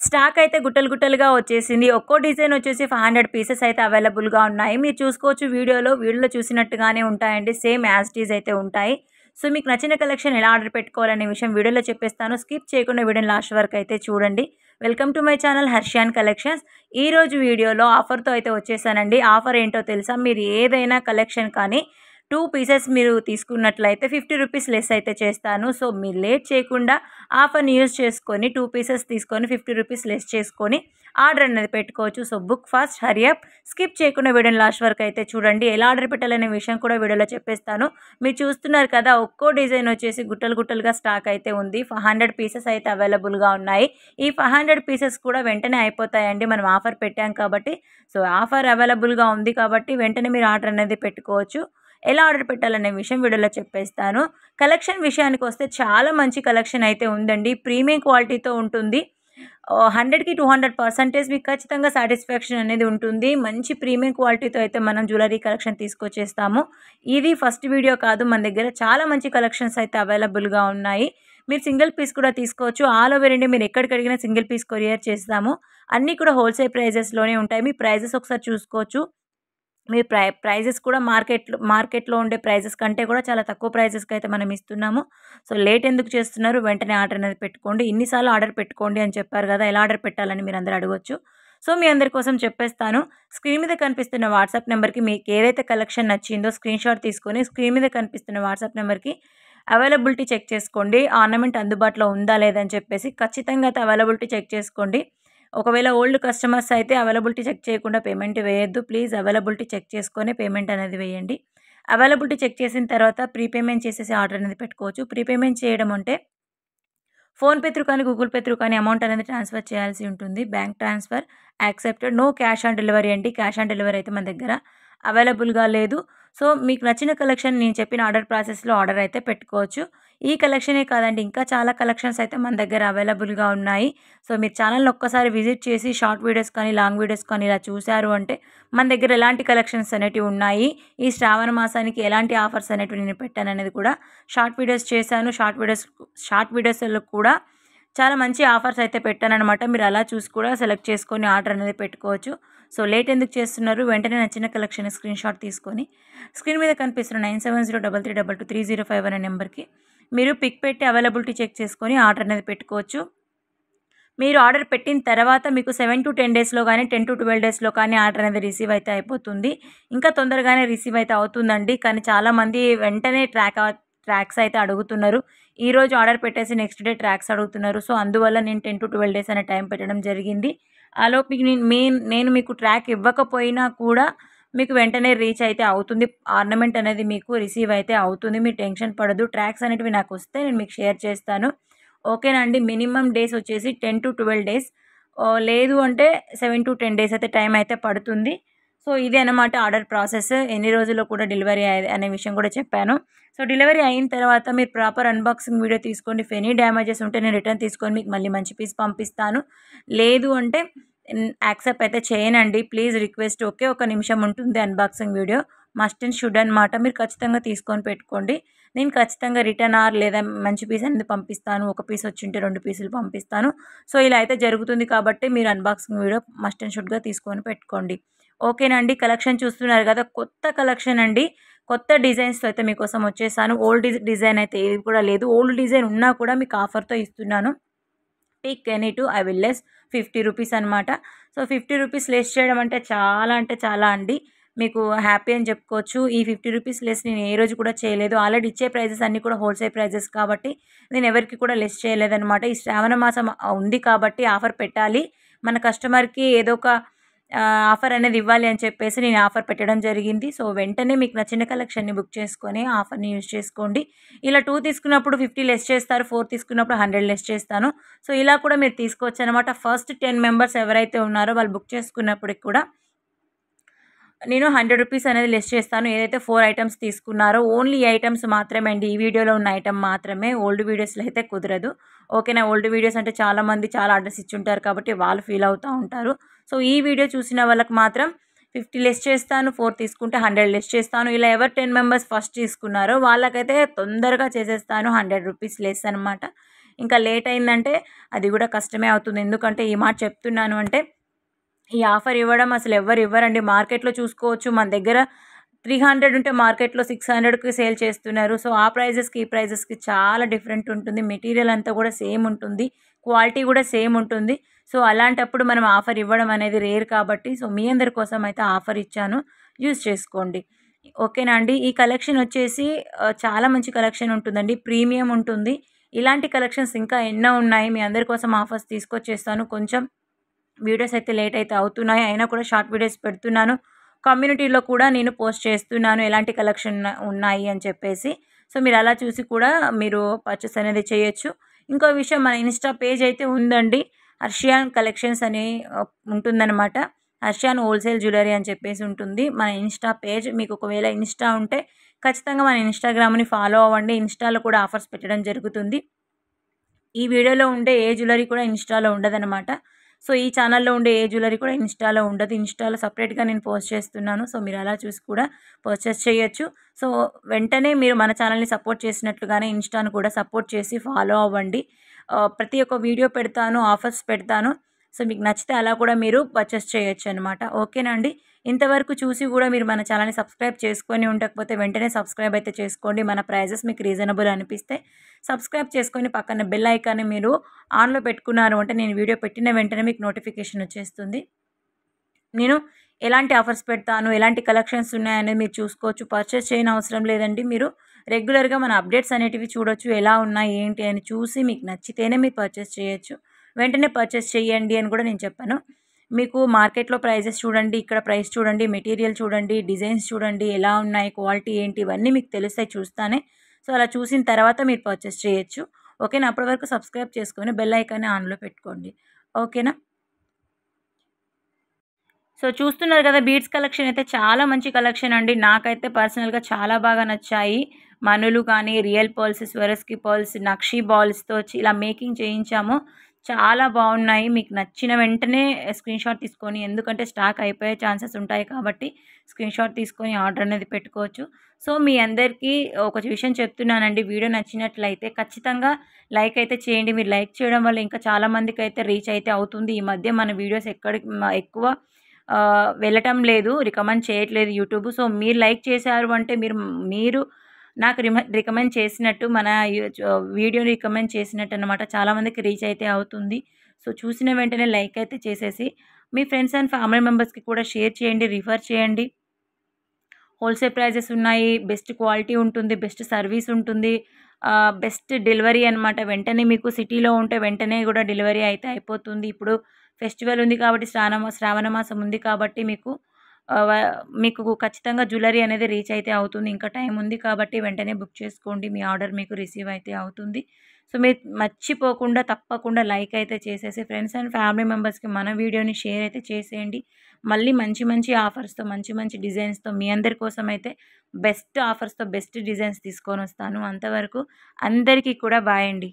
Stock అయితే గుట్టలు గుట్టలుగా వచ్చేసింది. ఒక్కో డిజైన్ వచ్చేసి 500 పీసెస్ అయితే అవైలబుల్‌గా ఉన్నాయి. మీరు చూసుకోవచ్చు వీడియోలో చూసినట్టుగానే ఉంటాయండి. సేమ్ యాజ్ ఇట్ ఈజ్ అయితే ఉంటాయి. సో, మీకు నచ్చిన కలెక్షన్ ఎలా ఆర్డర్ పెట్టుకోవాలనే విషయం వీడియోలో చెప్పేస్తాను. స్కిప్ చేయకుండా వీడియోని లాస్ట్ వరకు అయితే చూడండి. Welcome to my channel Harshiyan collections. ఈరోజు వీడియోలో ఆఫర్‌తో అయితే వచ్చేసానండి. ఆఫర్ ఏంటో తెలుసా? మీరు ఏదైనా కలెక్షన్ కానీ 2 పీసెస్ మీరు తీసుకున్నట్లయితే 50 రూపీస్ లెస్ అయితే చేస్తాను. సో, మీరు లేట్ చేయకుండా ఆఫర్‌ని యూజ్ చేసుకొని 2 పీసెస్ తీసుకొని 50 రూపీస్ లెస్ చేసుకొని ఆర్డర్ అనేది పెట్టుకోవచ్చు. So, book fast, hurry up. Skip చేయకుండా వీడియోని లాస్ట్ వరకు అయితే చూడండి. ఎలా ఆర్డర్ పెట్టాలనే విషయం కూడా వీడియోలో చెప్పేస్తాను. మీరు చూస్తున్నారు కదా, ఒక్కో డిజైన్ వచ్చేసి గుట్టలు గుట్టలుగా స్టాక్ అయితే ఉంది. 500 పీసెస్ అయితే అవైలబుల్‌గా ఉన్నాయి. ఈ 500 పీసెస్ కూడా వెంటనే అయిపోతాయండి. మనం ఆఫర్ పెట్టాం కాబట్టి. సో, ఆఫర్ అవైలబుల్‌గా ఉంది కాబట్టి వెంటనే మీరు ఆర్డర్ అనేది పెట్టుకోవచ్చు. ఎలా ఆర్డర్ పెట్టాలనే విషయం వీడియోలో చెప్పేస్తాను. కలెక్షన్ విషయానికొస్తే చాలా మంచి కలెక్షన్ అయితే ఉందండి. ప్రీమియం క్వాలిటీతో ఉంటుంది. 100కి 200% మీకు ఖచ్చితంగా సాటిస్ఫాక్షన్ అనేది ఉంటుంది. మంచి ప్రీమియం క్వాలిటీతో అయితే మనం జ్యువెలరీ కలెక్షన్ తీసుకొచ్చేస్తాము. ఇది ఫస్ట్ వీడియో కాదు, మన దగ్గర చాలా మంచి కలెక్షన్స్ అయితే అవైలబుల్‌గా ఉన్నాయి. మీరు సింగిల్ పీస్ కూడా తీసుకోవచ్చు. ఆల్ ఓవర్ ఇండియా మీరు ఎక్కడికి అడిగినా సింగిల్ పీస్ కొరియర్ చేస్తాము. అన్నీ కూడా హోల్‌సేల్ ప్రైజెస్‌లోనే ఉంటాయి. మీ ప్రైజెస్ ఒకసారి చూసుకోవచ్చు. మీ ప్రైజెస్ కూడా మార్కెట్‌లో ఉండే ప్రైజెస్ కంటే కూడా చాలా తక్కువ ప్రైజెస్‌కి అయితే మనం ఇస్తున్నాము. సో, లేట్ ఎందుకు చేస్తున్నారు? వెంటనే ఆర్డర్ అనేది పెట్టుకోండి. ఇన్ని సార్లు ఆర్డర్ పెట్టుకోండి అని చెప్పారు కదా! ఎలా ఆర్డర్ పెట్టాలని మీరందరూ అడగొచ్చు. సో, మీ అందరి కోసం చెప్పేస్తాను. స్క్రీన్ మీద కనిపిస్తున్న వాట్సాప్ నెంబర్‌కి మీకు ఏదైతే కలెక్షన్ నచ్చిందో స్క్రీన్‌షాట్ తీసుకొని స్క్రీన్ మీద కనిపిస్తున్న వాట్సాప్ నెంబర్‌కి అవైలబిలిటీ చెక్ చేసుకోండి. ఆర్నమెంట్ అందుబాటులో ఉందా లేదా అని చెప్పేసి ఖచ్చితంగా అయితే అవైలబిలిటీ చెక్ చేసుకోండి. ఒకవేళ ఓల్డ్ కస్టమర్స్ అయితే అవైలబిలిటీ చెక్ చేయకుండా పేమెంట్ వేయొద్దు. ప్లీజ్ అవైలబిలిటీ చెక్ చేసుకొని పేమెంట్ అనేది వేయండి. అవైలబిలిటీ చెక్ చేసిన తర్వాత ప్రీపేమెంట్ చేసేసి ఆర్డర్ అనేది పెట్టుకోవచ్చు. ప్రీపేమెంట్ చేయడం అంటే ఫోన్‌పే త్రూ కానీ, గూగుల్ పే త్రూ కానీ అమౌంట్ అనేది ట్రాన్స్‌ఫర్ చేయాల్సి ఉంటుంది. Bank transfer accepted. No cash on delivery అండి. క్యాష్ ఆన్ డెలివరీ అయితే మన దగ్గర అవైలబుల్‌గా లేదు. సో, మీకు నచ్చిన కలెక్షన్ నేను చెప్పిన ఆర్డర్ ప్రాసెస్‌లో ఆర్డర్ అయితే పెట్టుకోవచ్చు. ఈ కలెక్షనే కాదండి, ఇంకా చాలా కలెక్షన్స్ అయితే మన దగ్గర అవైలబుల్‌గా ఉన్నాయి. సో, మీరు ఛానల్‌ని ఒక్కసారి విజిట్ చేసి షార్ట్ వీడియోస్ కానీ, లాంగ్ వీడియోస్ కానీ ఇలా చూసారు అంటే మన దగ్గర ఎలాంటి కలెక్షన్స్ అనేటివి ఉన్నాయి, ఈ శ్రావణ మాసానికి ఎలాంటి ఆఫర్స్ అనేటివి నేను పెట్టాననేది కూడా షార్ట్ వీడియోస్ చేశాను. షార్ట్ వీడియోస్‌లో కూడా చాలా మంచి ఆఫర్స్ అయితే పెట్టాననమాట. మీరు అలా చూసి కూడా సెలెక్ట్ చేసుకొని ఆర్డర్ అనేది పెట్టుకోవచ్చు. సో, లేట్ ఎందుకు చేస్తున్నారు? వెంటనే నచ్చిన కలెక్షన్ స్క్రీన్‌షాట్ తీసుకొని స్క్రీన్ మీద కనిపిస్తున్న 9703322305 అనే నెంబర్‌కి మీరు పిక్ పెట్టి అవైలబిలిటీ చెక్ చేసుకొని ఆర్డర్ అనేది పెట్టుకోవచ్చు. మీరు ఆర్డర్ పెట్టిన తర్వాత మీకు 7-10 డేస్‌లో గానీ, 10-12 డేస్‌లో కానీ ఆర్డర్ అనేది రిసీవ్ అయితే అయిపోతుంది. ఇంకా తొందరగానే రిసీవ్ అయితే అవుతుందండి. కానీ చాలామంది వెంటనే ట్రాక్స్ అయితే అడుగుతున్నారు. ఈరోజు ఆర్డర్ పెట్టేసి నెక్స్ట్ డే ట్రాక్స్ అడుగుతున్నారు. సో, అందువల్ల నేను 10-12 డేస్ అనే టైం పెట్టడం జరిగింది. ఆలోపు మీకు నేను మీకు ట్రాక్ ఇవ్వకపోయినా కూడా మీకు వెంటనే రీచ్ అయితే అవుతుంది. ఆర్నమెంట్ అనేది మీకు రిసీవ్ అయితే అవుతుంది. మీరు టెన్షన్ పడొద్దు. ట్రాక్స్ అనేటివి నాకొస్తే నేను మీకు షేర్ చేస్తాను. ఓకేనా అండి. మినిమమ్ డేస్ వచ్చేసి 10-12 డేస్. లేదు అంటే 7-10 డేస్ అయితే టైం అయితే పడుతుంది. సో, ఇదే అనమాట ఆర్డర్ ప్రాసెస్. ఎన్ని రోజుల్లో కూడా డెలివరీ అనే విషయం కూడా చెప్పాను. సో, డెలివరీ అయిన తర్వాత మీరు ప్రాపర్ అన్బాక్సింగ్ వీడియో తీసుకోండి. ఇఫ్ ఎనీ డ్యామేజెస్ ఉంటే నేను రిటర్న్ తీసుకొని మీకు మళ్ళీ మంచి పీస్ పంపిస్తాను. లేదు అంటే యాక్సెప్ట్ అయితే చేయనండి. Please request. ఒకే ఒక నిమిషం ఉంటుంది unboxing video. Must and should అనమాట. మీరు ఖచ్చితంగా తీసుకొని పెట్టుకోండి. నేను ఖచ్చితంగా రిటర్న్ లేదా మంచి పీస్ అనేది పంపిస్తాను. ఒక పీస్ వచ్చింటే 2 పీసులు పంపిస్తాను. సో, ఇలా అయితే జరుగుతుంది కాబట్టి మీరు అన్బాక్సింగ్ వీడియో మస్ట్ అండ్ షుడ్‌గా తీసుకొని పెట్టుకోండి. ఓకేనా అండి. కలెక్షన్ చూస్తున్నారు కదా, కొత్త కలెక్షన్ అండి. కొత్త డిజైన్స్‌తో అయితే మీకోసం వచ్చేసాను. ఓల్డ్ డిజైన్ అయితే ఏది కూడా లేదు. ఓల్డ్ డిజైన్ ఉన్నా కూడా మీకు ఆఫర్‌తో ఇస్తున్నాను. Pick any two I will less 50 rupees అనమాట. సో, 50 రూపీస్ లెస్ చేయడం అంటే చాలా అండి. మీకు హ్యాపీ అని చెప్పుకోవచ్చు. ఈ 50 రూపీస్ లెస్ నేను ఏ రోజు కూడా చేయలేదు. ఆల్రెడీ ఇచ్చే ప్రైజెస్ అన్నీ కూడా హోల్‌సేల్ ప్రైజెస్ కాబట్టి నేను ఎవరికీ కూడా లెస్ చేయలేదనమాట. ఈ శ్రావణ మాసం ఉంది కాబట్టి ఆఫర్ పెట్టాలి. మన కస్టమర్‌కి ఏదో ఒక ఆఫర్ అనేది ఇవ్వాలి అని చెప్పేసి నేను ఆఫర్ పెట్టడం జరిగింది. సో, వెంటనే మీకు నచ్చిన కలెక్షన్‌ని బుక్ చేసుకొని ఆఫర్‌ని యూజ్ చేసుకోండి. ఇలా 2 తీసుకున్నప్పుడు 50 లెస్ చేస్తారు. 4 తీసుకున్నప్పుడు 100 లెస్ చేస్తాను. సో, ఇలా కూడా మీరు తీసుకోవచ్చనమాట. ఫస్ట్ 10 మెంబర్స్ ఎవరైతే ఉన్నారో వాళ్ళు బుక్ చేసుకున్నప్పటికి కూడా నేను 100 రూపీస్ అనేది లెస్ చేస్తాను. ఏదైతే 4 ఐటెమ్స్ తీసుకున్నారో ఓన్లీ ఈ ఐటెమ్స్ మాత్రమే అండి. ఈ వీడియోలో ఉన్న ఐటెమ్ మాత్రమే. ఓల్డ్ వీడియోస్‌లో అయితే కుదరదు. ఓకేనా. ఓల్డ్ వీడియోస్ అంటే చాలామంది చాలా ఆర్డర్స్ ఇచ్చుంటారు కాబట్టి వాళ్ళు ఫీల్ అవుతా ఉంటారు. సో, ఈ వీడియో చూసిన వాళ్ళకి మాత్రం 50 లెస్ చేస్తాను. 4 తీసుకుంటే 100 లెస్ చేస్తాను. ఇలా ఎవరు 10 మెంబర్స్ ఫస్ట్ తీసుకున్నారో వాళ్ళకైతే తొందరగా చేసేస్తాను. 100 రూపీస్ లెస్ అనమాట. ఇంకా లేట్ అయిందంటే అది కూడా కష్టమే అవుతుంది. ఎందుకంటే ఈ మాట చెప్తున్నాను అంటే ఈ ఆఫర్ ఇవ్వడం అసలు ఎవ్వరు ఇవ్వరండి. మార్కెట్‌లో చూసుకోవచ్చు మన దగ్గర 300 ఉంటే మార్కెట్‌లో 600కి సేల్ చేస్తున్నారు. సో, ఆ ప్రైజెస్‌కి, ఈ ప్రైజెస్‌కి చాలా డిఫరెంట్ ఉంటుంది. మెటీరియల్ అంతా కూడా సేమ్ ఉంటుంది. క్వాలిటీ కూడా సేమ్ ఉంటుంది. సో, అలాంటప్పుడు మనం ఆఫర్ ఇవ్వడం అనేది రేర్ కాబట్టి, సో, మీ అందరి కోసం అయితే ఆఫర్ ఇచ్చాను. యూజ్ చేసుకోండి. ఓకేనా అండి. ఈ కలెక్షన్ వచ్చేసి చాలా మంచి కలెక్షన్ ఉంటుందండి. ప్రీమియం ఉంటుంది. ఇలాంటి కలెక్షన్స్ ఇంకా ఎన్నో ఉన్నాయి. మీ అందరి కోసం ఆఫర్స్ తీసుకొచ్చేస్తాను. కొంచెం వీడియోస్ అయితే లేట్ అయితే అవుతున్నాయి. అయినా కూడా షార్ట్ వీడియోస్ పెడుతున్నాను. కమ్యూనిటీలో కూడా నేను పోస్ట్ చేస్తున్నాను. ఎలాంటి కలెక్షన్ ఉన్నాయి అని చెప్పేసి. సో, మీరు అలా చూసి కూడా మీరు పర్చేస్ అనేది చేయొచ్చు. ఇంకో విషయం మన ఇన్‌స్టా పేజ్ అయితే ఉందండి. హర్షియాన్ కలెక్షన్స్ అని ఉంటుందనమాట. హర్షియాన్ హోల్‌సేల్ జ్యువెలరీ అని చెప్పేసి ఉంటుంది. మన ఇన్‌స్టా పేజ్ మీకు ఒకవేళ ఇన్‌స్టా ఉంటే ఖచ్చితంగా మన ఇన్‌స్టాగ్రామ్‌ని ఫాలో అవ్వండి. ఇన్‌స్టాలో కూడా ఆఫర్స్ పెట్టడం జరుగుతుంది. ఈ వీడియోలో ఉండే ఏ జ్యువెలరీ కూడా ఇన్‌స్టాలో ఉండదనమాట. సో, ఈ ఛానల్‌లో ఉండే ఏ జ్యువెలరీ కూడా ఇన్‌స్టాలో ఉండదు. ఇన్‌స్టాలో సెపరేట్‌గా నేను పోస్ట్ చేస్తున్నాను. సో, మీరు అలా చూసి కూడా పర్చేస్ చేయొచ్చు. సో, వెంటనే మీరు మన ఛానల్‌ని సపోర్ట్ చేసినట్లుగానే ఇన్‌స్టాను కూడా సపోర్ట్ చేసి ఫాలో అవ్వండి. ప్రతి ఒక్క వీడియో పెడతాను, ఆఫర్స్ పెడతాను. సో, మీకు నచ్చితే అలా కూడా మీరు పర్చేస్ చేయొచ్చనమాట. ఓకేనా అండి. ఇంతవరకు చూసి కూడా మీరు మన ఛానల్‌ని సబ్స్క్రైబ్ చేసుకొని ఉండకపోతే వెంటనే సబ్స్క్రైబ్ అయితే చేసుకోండి. మన ప్రైజెస్ మీకు రీజనబుల్ అనిపిస్తే సబ్స్క్రైబ్ చేసుకొని పక్కన బెల్ ఐకాన్‌ని మీరు ఆన్‌లో పెట్టుకున్నారు అంటే నేను వీడియో పెట్టిన వెంటనే మీకు నోటిఫికేషన్ వచ్చేస్తుంది. నేను ఎలాంటి ఆఫర్స్ పెడతాను, ఎలాంటి కలెక్షన్స్ ఉన్నాయనేది మీరు చూసుకోవచ్చు. పర్చేస్ చేయనవసరం లేదండి. మీరు రెగ్యులర్‌గా మన అప్డేట్స్ అనేటివి చూడొచ్చు. ఎలా ఉన్నాయి, ఏంటి అని చూసి మీకు నచ్చితేనే మీరు పర్చేస్ చేయొచ్చు. వెంటనే పర్చేస్ చేయండి అని కూడా నేను చెప్పాను. మీకు మార్కెట్‌లో ప్రైజెస్ చూడండి, ఇక్కడ ప్రైస్ చూడండి, మెటీరియల్ చూడండి, డిజైన్స్ చూడండి, ఎలా ఉన్నాయి, క్వాలిటీ ఏంటి ఇవన్నీ మీకు తెలుస్తాయి చూస్తానే. సో, అలా చూసిన తర్వాత మీరు పర్చేస్ చేయొచ్చు. ఓకేనా. అప్పటి వరకు సబ్స్క్రైబ్ చేసుకొని బెల్ ఐకాన్‌ని ఆన్‌లో పెట్టుకోండి. ఓకేనా. సో, చూస్తున్నారు కదా! బీడ్స్ కలెక్షన్ అయితే చాలా మంచి కలెక్షన్ అండి. నాకైతే పర్సనల్‌గా చాలా బాగా నచ్చాయి. మనులు కానీ, రియల్ పర్ల్స్, స్వరస్కి పర్ల్స్, నక్షి బాల్స్‌తో ఇలా మేకింగ్ చేయించాము. చాలా బాగున్నాయి. మీకు నచ్చిన వెంటనే స్క్రీన్‌షాట్ తీసుకొని ఎందుకంటే స్టాక్ అయిపోయే ఛాన్సెస్ ఉంటాయి కాబట్టి స్క్రీన్‌షాట్ తీసుకొని ఆర్డర్ అనేది పెట్టుకోవచ్చు. సో, మీ అందరికీ ఒక విషయం చెప్తున్నానండి. వీడియో నచ్చినట్లయితే ఖచ్చితంగా లైక్ అయితే చేయండి. మీరు లైక్ చేయడం వల్ల ఇంకా చాలా మందికైతే రీచ్ అయితే అవుతుంది. ఈ మధ్య మన వీడియోస్ ఎక్కడికి ఎక్కువ వెళ్ళటం లేదు. రికమెండ్ చేయట్లేదు యూట్యూబ్. సో, మీరు లైక్ చేశారు అంటే మీరు నాకు రికమెండ్ చేసినట్టు మన వీడియోని రికమెండ్ చేసినట్టనమాట. చాలామందికి రీచ్ అయితే అవుతుంది. సో, చూసిన వెంటనే లైక్ అయితే చేసేసి మీ ఫ్రెండ్స్ అండ్ ఫ్యామిలీ మెంబర్స్‌కి కూడా షేర్ చేయండి, రిఫర్ చేయండి. హోల్‌సేల్ ప్రైజెస్ ఉన్నాయి. బెస్ట్ క్వాలిటీ ఉంటుంది. బెస్ట్ సర్వీస్ ఉంటుంది. బెస్ట్ డెలివరీ అనమాట. వెంటనే మీకు సిటీలో ఉంటే వెంటనే కూడా డెలివరీ అయితే అయిపోతుంది. ఇప్పుడు ఫెస్టివల్ ఉంది కాబట్టి శ్రావణ మాసం ఉంది కాబట్టి మీకు ఆహ్, వ మీకు ఖచ్చితంగా జ్యువెలరీ అనేది రీచ్ అయితే అవుతుంది. ఇంకా టైం ఉంది కాబట్టి వెంటనే బుక్ చేసుకోండి. మీ ఆర్డర్ మీకు రిసీవ్ అయితే అవుతుంది. సో, మీరు మర్చిపోకుండా తప్పకుండా లైక్ అయితే చేసేసి ఫ్రెండ్స్ అండ్ ఫ్యామిలీ మెంబర్స్‌కి మన వీడియోని షేర్ అయితే చేసేయండి. మళ్ళీ మంచి మంచి ఆఫర్స్‌తో, మంచి మంచి డిజైన్స్‌తో మీ అందరి కోసమైతే బెస్ట్ ఆఫర్స్‌తో బెస్ట్ డిజైన్స్ తీసుకొనొస్తాను. అంతవరకు అందరికీ కూడా బాయ్ అండి.